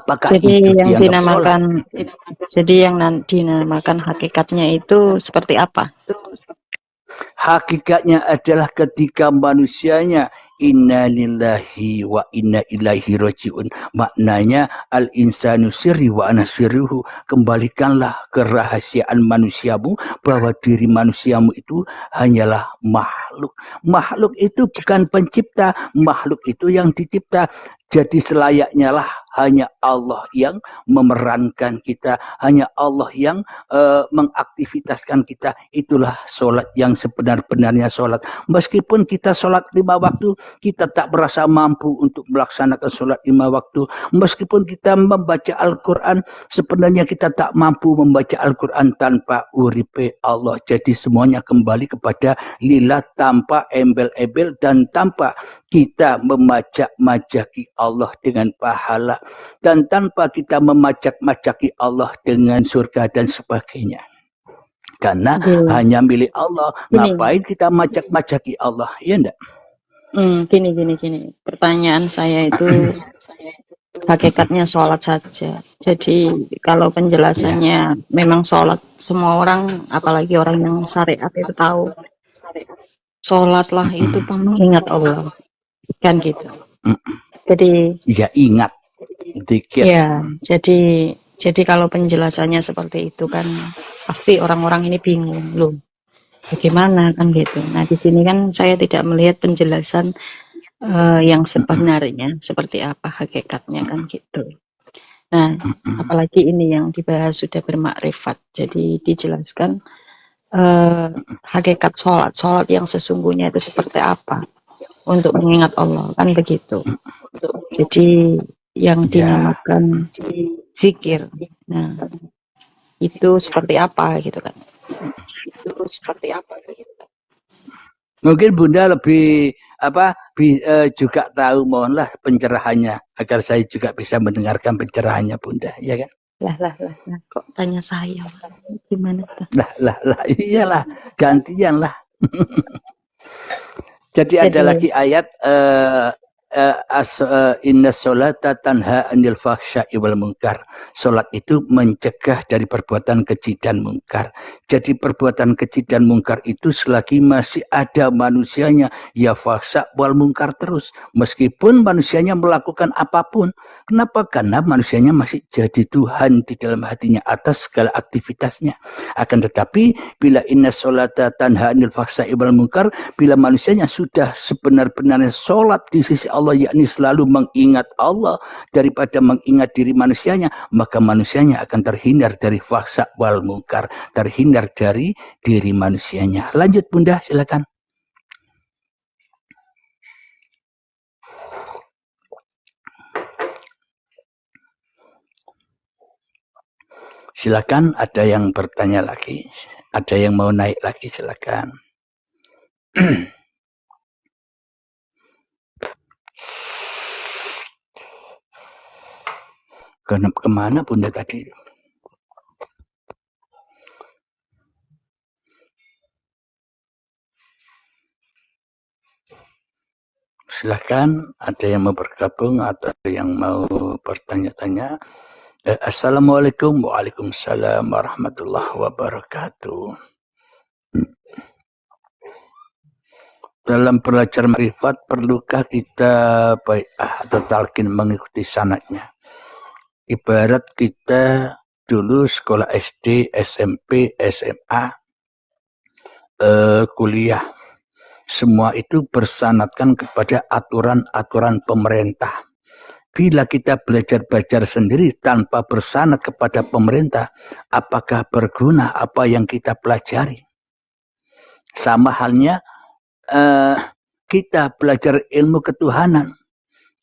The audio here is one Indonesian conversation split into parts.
Apakah Jadi itu yang dianggap sholat? dinamakan hakikatnya itu seperti apa? Hakikatnya adalah ketika manusianya inna lillahi wa inna ilaihi rajiun. Maknanya al-insanu sirri wa ana sirruhu. Kembalikanlah kerahasiaan manusiamu bahwa diri manusiamu itu hanyalah makhluk. Makhluk itu bukan pencipta, makhluk itu yang dicipta. Jadi selayaknya lah hanya Allah yang memerankan kita, hanya Allah yang mengaktivitaskan kita. Itulah sholat yang sebenar-benarnya sholat. Meskipun kita sholat 5 waktu, kita tak merasa mampu untuk melaksanakan sholat 5 waktu. Meskipun kita membaca Al-Quran, sebenarnya kita tak mampu membaca Al-Quran tanpa uripe Allah. Jadi semuanya kembali kepada lillah, tanpa embel-embel dan tanpa kita memajak-majaki Allah dengan pahala dan tanpa kita memajak-majaki Allah dengan surga dan sebagainya. Karena hanya milik Allah. Ngapain kita majak-majaki Allah? Ya enggak? Gini. Pertanyaan saya itu hakikatnya sholat saja. Jadi kalau penjelasannya memang sholat, semua orang, apalagi orang yang syariat itu tahu. Sholatlah itu mengingat Allah. Kan gitu. Jadi ya ingat. Dikit. Ya, jadi kalau penjelasannya seperti itu kan pasti orang-orang ini bingung loh. Bagaimana kan gitu. Nah, di sini kan saya tidak melihat penjelasan yang sebenarnya seperti apa hakikatnya kan gitu. Nah, apalagi ini yang dibahas sudah bermakrifat. Jadi dijelaskan hakikat sholat yang sesungguhnya itu seperti apa untuk mengingat Allah kan begitu. Jadi yang dinamakan zikir. Nah, itu seperti apa gitu kan. Mungkin Bunda lebih juga tahu, mohonlah pencerahannya agar saya juga bisa mendengarkan pencerahannya Bunda, ya kan? Lah, kok tanya saya? Gimana tuh? Lah, iyalah, gantian lah. Jadi ada lagi ayat inna sholata tanha anil fahsya'i wal munkar. Salat itu mencegah dari perbuatan keji dan munkar. Jadi perbuatan keji dan munkar itu selagi masih ada manusianya, ya fahsya wal munkar terus. Meskipun manusianya melakukan apapun. Kenapa? Karena manusianya masih jadi Tuhan di dalam hatinya atas segala aktivitasnya. Akan tetapi bila inna sholata tanha anil fahsya'i wal munkar, bila manusianya sudah sebenar-benarnya sholat di sisi Allah, yakni selalu mengingat Allah daripada mengingat diri manusianya, maka manusianya akan terhindar dari fahsya wal munkar, terhindar dari diri manusianya. Lanjut Bunda, silakan. Silakan, ada yang bertanya lagi, ada yang mau naik lagi, silakan. Kemana Bunda tadi? Silakan, ada yang mau bergabung atau yang mau bertanya-tanya. Assalamualaikum. Waalaikumsalam warahmatullahi wabarakatuh. Dalam belajar marifat, perlukah kita bai'ah atau talqin mengikuti sanadnya? Ibarat kita dulu sekolah SD, SMP, SMA, kuliah, semua itu bersanadkan kepada aturan-aturan pemerintah. Bila kita belajar sendiri tanpa bersanad kepada pemerintah, apakah berguna apa yang kita pelajari? Sama halnya kita belajar ilmu ketuhanan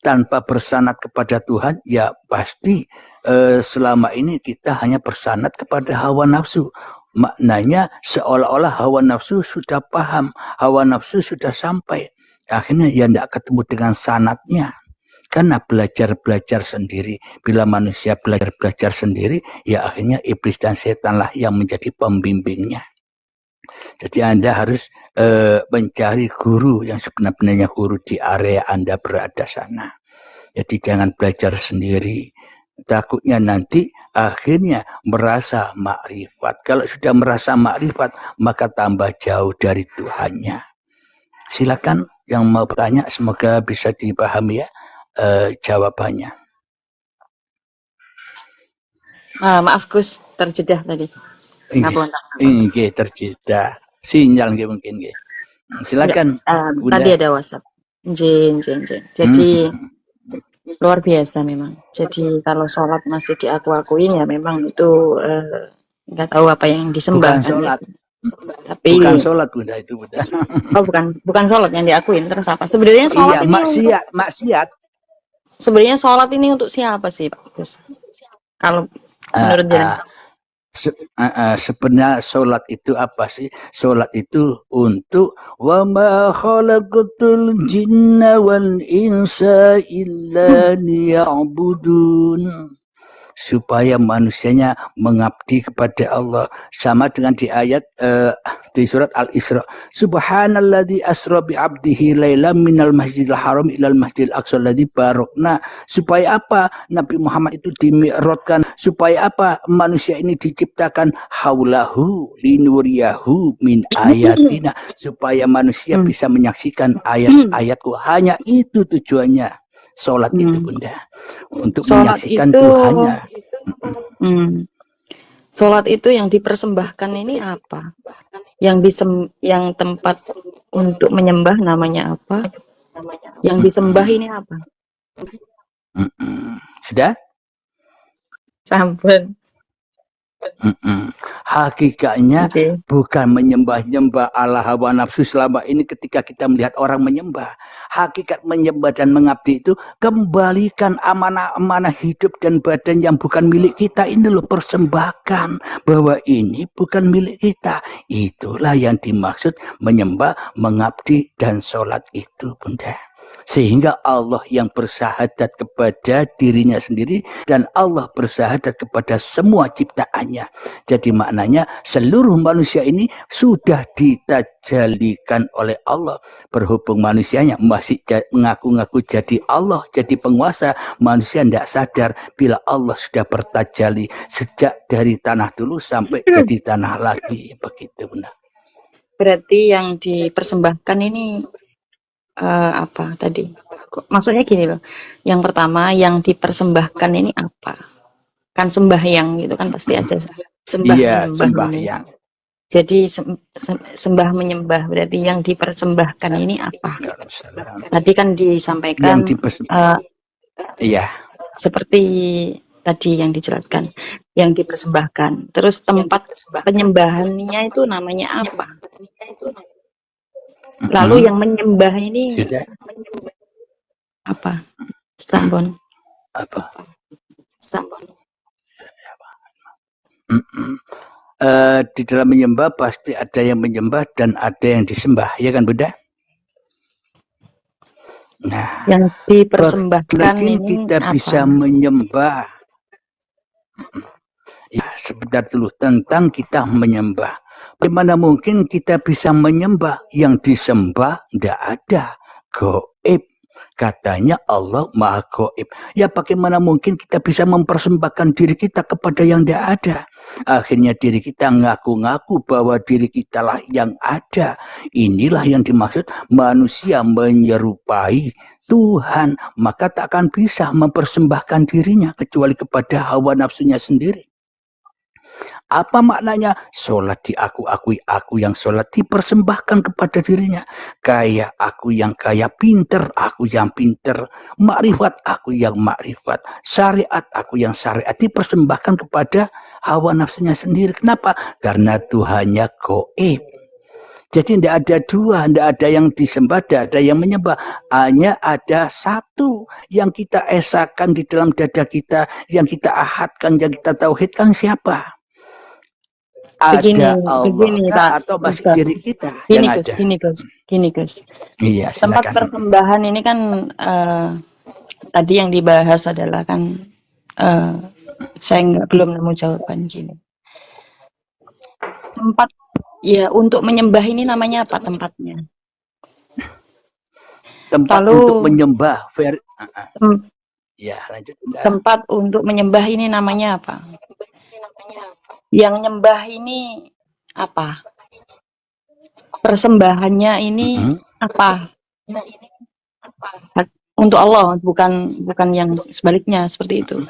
tanpa bersanad kepada Tuhan, ya pasti selama ini kita hanya bersanad kepada hawa nafsu. Maknanya seolah-olah hawa nafsu sudah paham, hawa nafsu sudah sampai. Akhirnya ya tidak ketemu dengan sanadnya. Karena belajar sendiri. Bila manusia belajar sendiri, ya akhirnya iblis dan setanlah yang menjadi pembimbingnya. Jadi Anda harus mencari guru yang sebenarnya guru di area Anda berada sana. Jadi jangan belajar sendiri. Takutnya nanti akhirnya merasa makrifat. Kalau sudah merasa makrifat, maka tambah jauh dari Tuhannya. Silakan yang mau bertanya, semoga bisa dipahami ya jawabannya. Maaf Gus, terjeda tadi. Ini terjeda. Sinyal mungkin. Silakan. Tadi ada WhatsApp. Jin. Jadi luar biasa memang. Jadi kalau sholat masih diaku-akuin ya memang itu nggak tahu apa yang disembah. Bukan sholat. Tapi bukan sholat Bunda itu Bunda. Oh bukan sholat yang diakuin. Terus apa? Sebenarnya sholat ini maksiat. Sebenarnya sholat ini untuk siapa sih Pak Gus? Kalau menurut jenengan? Sebenarnya sholat itu apa sih? Sholat itu untuk wa ma khalaqatul jinna wal insa illa liya'budun, supaya manusianya mengabdi kepada Allah. Sama dengan di ayat di surat Al-Isra, subhanalladzi asra bi 'abdihi lailan minal masjidil haram ilal masjidil aqsa alladzi barakna. Supaya apa? Nabi Muhammad itu dimi'rajkan, supaya apa? Manusia ini diciptakan haulahu linuriyahu min ayatina, supaya manusia bisa menyaksikan ayat-ayatku. Hanya itu tujuannya sholat itu Bunda, untuk sholat menyaksikan itu, Tuhannya. Sholat itu yang dipersembahkan ini apa? Yang tempat untuk menyembah namanya apa? Yang disembah ini apa? Sudah? Sampun. Hakikatnya bukan menyembah-nyembah ala hawa nafsu selama ini ketika kita melihat orang menyembah. Hakikat menyembah dan mengabdi itu kembalikan amanah-amanah hidup dan badan yang bukan milik kita ini loh, persembahkan bahwa ini bukan milik kita. Itulah yang dimaksud menyembah, mengabdi dan sholat itu Bunda. Sehingga Allah yang bersahadat kepada dirinya sendiri dan Allah bersahadat kepada semua ciptaannya. Jadi maknanya seluruh manusia ini sudah ditajalikan oleh Allah. Berhubung manusianya masih mengaku-ngaku jadi Allah, jadi penguasa, manusia tidak sadar bila Allah sudah bertajali sejak dari tanah dulu sampai jadi tanah lagi. Begitu benar. Berarti yang dipersembahkan ini apa tadi? Maksudnya gini loh. Yang pertama yang dipersembahkan ini apa? Kan sembahyang gitu kan pasti aja sembah iya, menyembah. Sembahyang. Jadi sembah menyembah berarti yang dipersembahkan ini apa? Tadi kan disampaikan iya. Seperti tadi yang dijelaskan yang dipersembahkan. Terus tempat penyembahannya itu namanya apa? Lalu yang menyembah ini sudah apa? Sampun. Apa? Sampun. Di dalam menyembah pasti ada yang menyembah dan ada yang disembah, ya kan Bunda? Nah, yang dipersembahkan mungkin ini kita apa? Bisa menyembah. Ya, sebentar dulu tentang kita menyembah. Bagaimana mungkin kita bisa menyembah yang disembah tidak ada, gaib. Katanya Allah Maha Gaib. Ya bagaimana mungkin kita bisa mempersembahkan diri kita kepada yang tidak ada. Akhirnya diri kita ngaku-ngaku bahwa diri kita lah yang ada. Inilah yang dimaksud manusia menyerupai Tuhan. Maka tak akan bisa mempersembahkan dirinya kecuali kepada hawa nafsunya sendiri. Apa maknanya? Sholat diaku-akui, aku yang sholat dipersembahkan kepada dirinya. Kaya, aku yang kaya, pinter, aku yang pinter. Makrifat, aku yang makrifat. Syariat, aku yang syariat. Dipersembahkan kepada hawa nafsunya sendiri. Kenapa? Karena Tuhannya gaib. Jadi tidak ada dua, tidak ada yang disembah, tidak ada yang menyembah. Hanya ada satu yang kita esakan di dalam dada kita, yang kita ahadkan, yang kita tauhidkan siapa? Begini, ada Allah atau masih diri kita gini, yang Gus, ada? Gini Gus. Iya, tempat persembahan ini kan tadi yang dibahas adalah kan saya belum nemu jawaban gini. Tempat ya untuk menyembah ini namanya apa tempatnya? Tempat untuk menyembah. Ya, lanjut Bunda. tempat untuk menyembah ini namanya apa? Yang nyembah ini apa? Persembahannya ini Mm-mm. apa? Untuk Allah, bukan yang sebaliknya seperti itu.